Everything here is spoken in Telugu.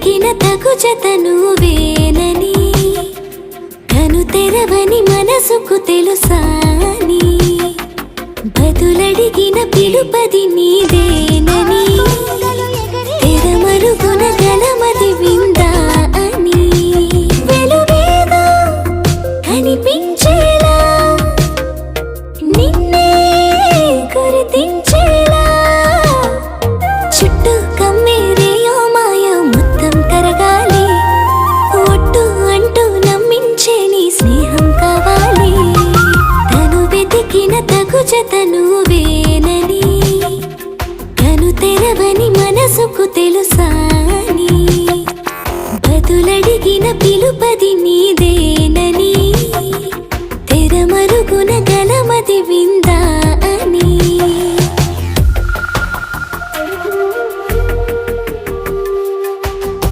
వెతికిన తగు జత నువ్వేనని కను తెరవని మనసుకు తెలుసాని బదులడిగిన పిలుపది నీదేనని తెరమరుగున గలమ